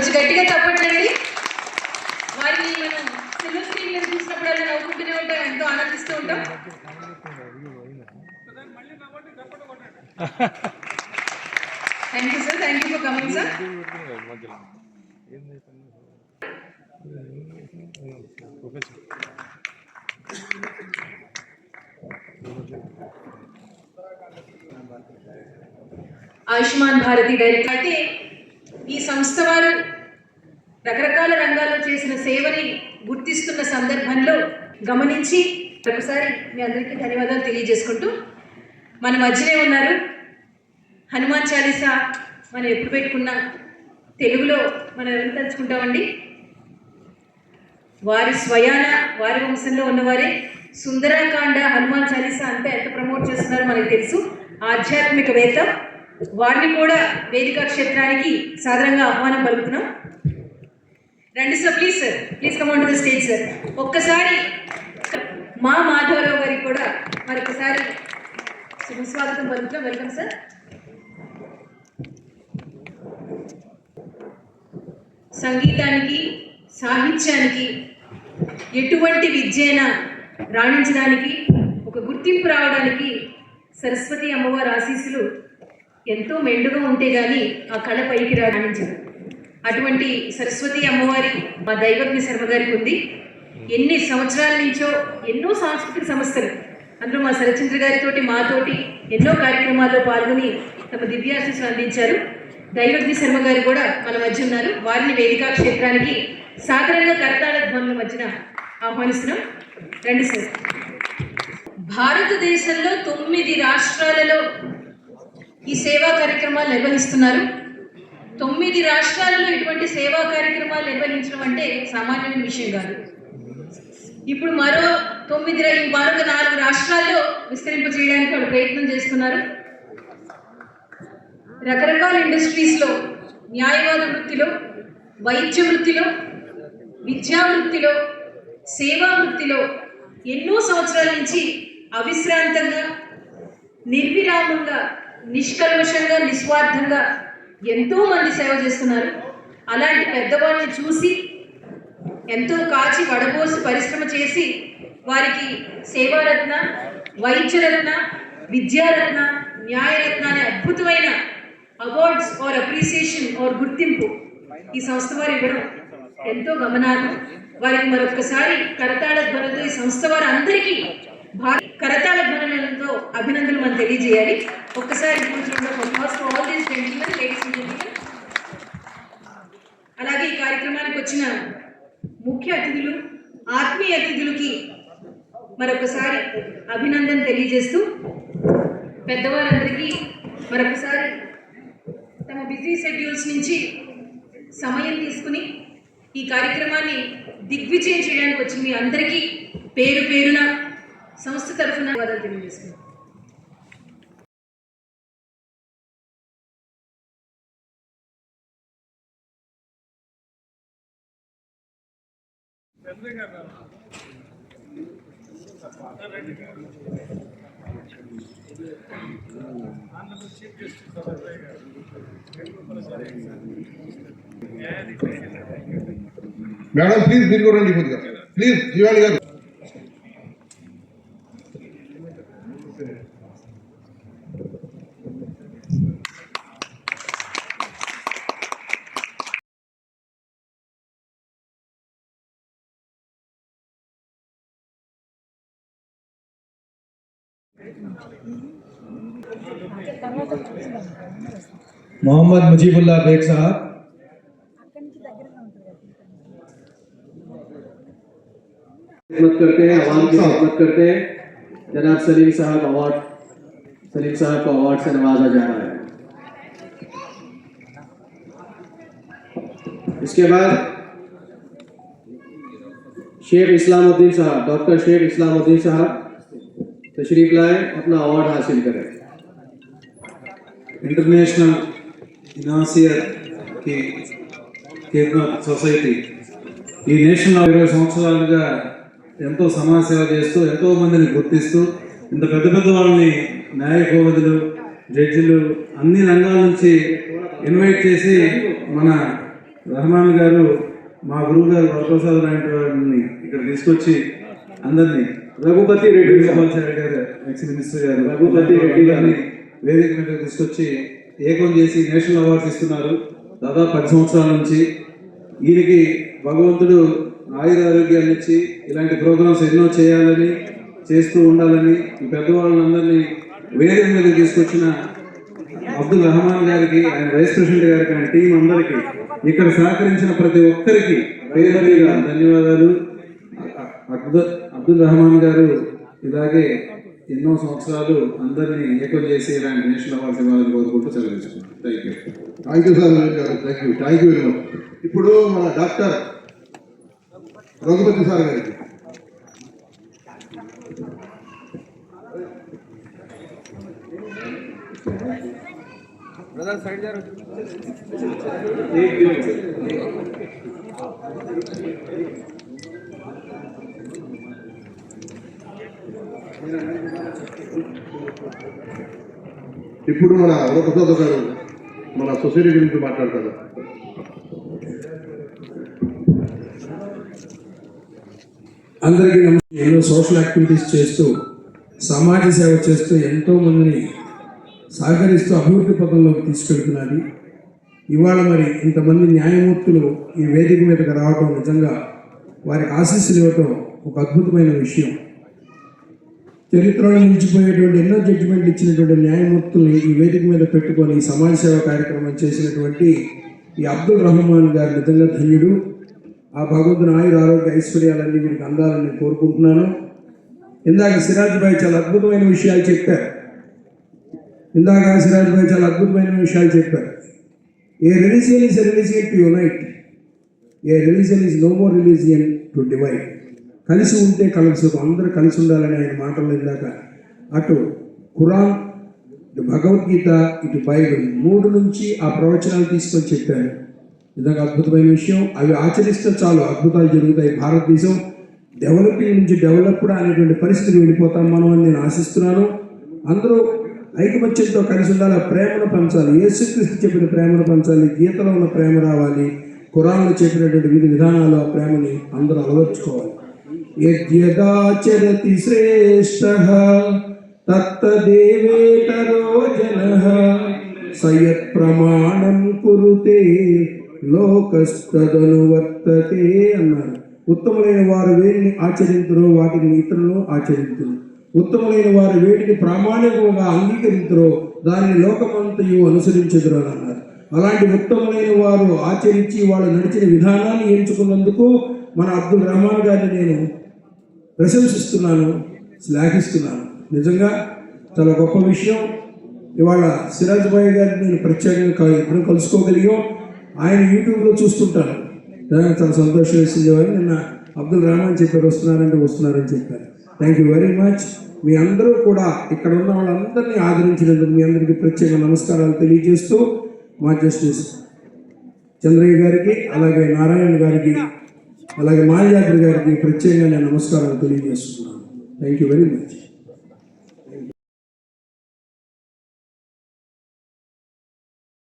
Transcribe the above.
కొంచెం గట్టిగా తప్పట్లండి. వారిని మనం సిల్వర్ స్క్రీన్ మీద చూసినప్పుడల్లా నవ్వుకుంటూనే ఉంటాం, ఎంతో ఆనందిస్తూ ఉంటాం. Thank you sir, thank you for coming sir. Ayushman Bharati director అయితే ఈ సంస్థ వారు రకరకాల రంగాల్లో చేసిన సేవని గుర్తిస్తున్న సందర్భంలో గమనించి ఒకసారి మీ అందరికీ ధన్యవాదాలు తెలియజేసుకుంటూ, మన మధ్యనే ఉన్నారు. హనుమాన్ చాలీసా మనం ఎప్పుడు పెట్టుకున్నా తెలుగులో మనం ఎవరు తలుచుకుంటామండి? వారి స్వయాన వారి వంశంలో ఉన్నవారే సుందరకాండ హనుమాన్ చాలీసా అంటే ఎంత ప్రమోట్ చేస్తున్నారో మనకు తెలుసు. ఆధ్యాత్మికవేత్త, వారిని కూడా వేదికా క్షేత్రానికి సాధారణంగా ఆహ్వానం పలుకుతున్నాం. రండి sir, please sir, please come on to the stage sir. ఒక్కసారి మా మాధవరావు గారికి కూడా మరొకసారి శుభస్వాగతం పలుకుతున్నాం. Welcome sir. సంగీతానికి, సాహిత్యానికి ఎటువంటి విద్యైనా రాణించడానికి, ఒక గుర్తింపు రావడానికి సరస్వతి అమ్మవారి ఆశీస్సులు ఎంతో మెండుగా ఉంటే కానీ ఆ కళ పైకి రాణించదు. అటువంటి సరస్వతి అమ్మవారి మా దైవజ్ఞ శర్మ గారికి ఉంది. ఎన్ని సంవత్సరాల నుంచో ఎన్నో సాంస్కృతిక సంస్థలు, అందులో మా శరచంద్ర గారితో మాతోటి ఎన్నో కార్యక్రమాల్లో పాల్గొని తమ దివ్యాశీస్సులు అందించారు. దైవజ్ఞ శర్మ గారు కూడా మన మధ్య ఉన్నారు. వారిని వేదికా క్షేత్రానికి సాధారణంగా కరతాళ ధ్వనుల మధ్యన ఆహ్వానిస్తున్నాం. రండి సార్. భారతదేశంలో 9 రాష్ట్రాలలో ఈ సేవా కార్యక్రమాలు నిర్వహిస్తున్నారు. 9 రాష్ట్రాలలో ఇటువంటి సేవా కార్యక్రమాలు నిర్వహించడం అంటే సామాన్యమైన విషయం కాదు. ఇప్పుడు మరొక 4 రాష్ట్రాల్లో విస్తరింపజేయడానికి వాళ్ళు ప్రయత్నం చేస్తున్నారు. రకరకాల ఇండస్ట్రీస్లో, న్యాయవాద వృత్తిలో, వైద్య వృత్తిలో, విద్యా వృత్తిలో, సేవా వృత్తిలో ఎన్నో సంవత్సరాల నుంచి అవిశ్రాంతంగా, నిర్విరామంగా, నిష్కల్మషంగా, నిస్వార్థంగా ఎంతోమంది సేవ చేస్తున్నారు. అలాంటి పెద్దవాళ్ళని చూసి ఎంతో కాచి వడబోసి పరిశ్రమ చేసి వారికి సేవారత్న, వైద్యరత్న, విద్యారత్న, న్యాయరత్న అనే అద్భుతమైన అవార్డ్స్ ఆర్ అప్రిసియేషన్ ఆర్ గుర్తింపు ఈ సంస్థ వారు ఇవ్వడం ఎంతో గమనార్హం. వారికి మరొకసారి కరతాళ ధ్వనులతో ఈ సంస్థ వారు అందరికీ కరతాళ ధ్వనులతో అభినందనలు మనం తెలియజేయాలి. ఒక్కసారి అలాగే ఈ కార్యక్రమానికి వచ్చిన ముఖ్య అతిథులు, ఆత్మీయ అతిథులకి మరొకసారి అభినందన తెలియజేస్తూ, పెద్దవారందరికీ మరొకసారి తమ బిజీ షెడ్యూల్స్ నుంచి సమయం తీసుకుని ఈ కార్యక్రమాన్ని దిగ్విజయం చేయడానికి వచ్చి మీ అందరికీ పేరు పేరున సంస్థ తరఫున ధన్యవాదాలు తెలియజేస్తున్నాను. మేడం ప్లీజ్ మీరు కూడా రండి కొద్దిగా, ప్లీజ్ జీవాణి గారు. मोहम्मद मुजीबुल्लाह बेग साहब, खिदमत करते हैं, आवाम की खिदमत करते हैं। जनाब सलीम साहब को अवार्ड से नवाजा जा रहा है। इसके बाद शेख इस्लामुद्दीन साहब, डॉक्टर शेख इस्लामुद्दीन साहब तशरीफ लाए, अपना अवार्ड हासिल करें। इंटरनेशनल इनासियर की खिदमत सोसाइटी ఈ నేషనల్ 20 సంవత్సరాలుగా ఎంతో సమాజ సేవ చేస్తూ ఎంతో మందిని గుర్తిస్తూ ఇంత పెద్ద పెద్ద వాళ్ళని న్యాయ కోవిదులు, జడ్జిలు అన్ని రంగాల నుంచి ఇన్వైట్ చేసి మన రహమాన్ గారు మా గురువు గారు వరప్రసాద్ లాంటి వారిని ఇక్కడ తీసుకొచ్చి అందరినీ रघुपति रेड्डी వేణుగోపాల్ గారు ఎక్స్ మినిస్టర్ గారు రఘుపతి రెడ్డి గారిని వేదిక మీద తీసుకొచ్చి ఏకం చేసి నేషనల్ అవార్డ్స్ ఇస్తున్నారు దాదాపు 10 సంవత్సరాల నుంచి. ఈయనకి భగవంతుడు ఆయురారోగ్యాన్ని ఇచ్చి ఇలాంటి ప్రోగ్రామ్స్ ఎన్నో చేయాలని చేస్తూ ఉండాలని ఈ పెద్దవాళ్ళందరినీ వేదిక మీద తీసుకొచ్చిన అబ్దుల్ రహమాన్ గారికి, ఆయన వైస్ ప్రెసిడెంట్ గారికి, ఆయన టీం అందరికీ, ఇక్కడ సహకరించిన ప్రతి ఒక్కరికి పేరు పేరుగా ధన్యవాదాలు. అబ్దుల్ రహమాన్ గారు ఇలాగే ఎన్నో సంవత్సరాలు అందరినీ ఏకం చేసి ఇలాంటి నేషనల్ అవార్డ్స్ ఇవ్వాలని కోరుకుంటూ సెలవిస్తున్నాను. Thank you. Thank you sir గారు, థ్యాంక్ యూ వెరీ మచ్. ఇప్పుడు మన డాక్టర్ రఘుపతి సార్ గారికి ఇప్పుడు మన వరప్రసాద్ గారు మన సొసైటీ గురించి మాట్లాడతారు. అందరికీ నమస్తే. ఎన్నో సోషల్ యాక్టివిటీస్ చేస్తూ సమాజ సేవ చేస్తూ ఎంతో మందిని సహకరిస్తూ అభివృద్ధి పథంలోకి తీసుకెళ్తున్నది. ఇవాళ మరి ఇంతమంది న్యాయమూర్తులు ఈ వేదిక మీదకి రావటం నిజంగా వారికి ఆశీస్సులు ఇవ్వటం ఒక అద్భుతమైన విషయం. చరిత్రలో నిలిచిపోయేటువంటి ఎన్నో జడ్జిమెంట్లు ఇచ్చినటువంటి న్యాయమూర్తుల్ని ఈ వేదిక మీద పెట్టుకొని ఈ సమాజ సేవ కార్యక్రమం చేసినటువంటి ఈ అబ్దుల్ రహమాన్ గారు నిజంగా ధన్యుడు. ఆ భగవంతుని ఆయుర ఆరోగ్య ఐశ్వర్యాలన్నీ మీకు అందాలని కోరుకుంటున్నాను. ఇందాక సిరాజ్ భాయ్ చాలా అద్భుతమైన విషయాలు చెప్పారు. A religion is a religion to unite, a religion is no more religion to divide. కలిసి ఉంటే కలసి అందరూ కలిసి ఉండాలని ఆయన మాటల్లో ఇందాక అటు ఖురాన్, ఇటు భగవద్గీత, ఇటు బైబిల్ 3 నుంచి ఆ ప్రవచనాలు తీసుకొని చెప్పారు. నిజంగా అద్భుతమైన విషయం. అవి ఆచరిస్తే చాలు అద్భుతాలు జరుగుతాయి. భారతదేశం డెవలపింగ్ నుంచి డెవలప్డ్ అనేటువంటి పరిస్థితికి వెళ్ళిపోతాం మనం అని నేను ఆశిస్తున్నాను. అందరూ ఐకమత్యంతో కలిసి ఉండాలి. ప్రేమను పంచాలి. యేసుక్రీస్తు చెప్పిన ప్రేమను పంచాలి. గీతలో ఉన్న ప్రేమ రావాలి. ఖురాన్లో చెప్పినటువంటి విధి విధానాలు ఆ ప్రేమని అందరూ అలవర్చుకోవాలి. యద్యదాచరతి శ్రేష్ఠః తత్తదేవేతరో జనః సయత్ ప్రమాణం కురుతే లోకస్తదనువర్తతే అన్నారు. ఉత్తములైన వారు వేడిని ఆచరింతురో వాటిని ఇతరులు ఆచరింతురు. ఉత్తములైన వారు వేటిని ప్రామాణికంగా అంగీకరింతురో దానిని లోకమంతయు అనుసరించుదురు అని అన్నారు. అలాంటి ఉత్తములైన వారు ఆచరించి వాళ్ళు నడిచిన విధానాన్ని ఎంచుకున్నందుకు మన అబ్దుల్ రహమాన్ గారిని నేను ప్రశంసిస్తున్నాను, శ్లాఘిస్తున్నాను. నిజంగా చాలా గొప్ప విషయం. ఇవాళ సిరాజ్ భాయ్ గారిని నేను ప్రత్యేకంగా ఎప్పుడు కలుసుకోగలిగాం. ఆయన యూట్యూబ్లో చూస్తుంటాను. చాలా సంతోషం వేసింది. నిన్న అబ్దుల్ రహమాన్ చెప్పారు వస్తున్నారంటే వస్తున్నారని చెప్పారు. Thank you very much. మీ అందరూ కూడా ఇక్కడ ఉన్న వాళ్ళందరినీ ఆదరించినందుకు మీ అందరికీ ప్రత్యేక నమస్కారాలు తెలియజేస్తూ మా జస్టిస్ చంద్రయ్య గారికి, అలాగే నారాయణ గారికి, అలాగే మాల్యాద్రి గారికి ప్రత్యేకంగా నేను నమస్కారాలు తెలియజేస్తున్నాను. Thank you very much.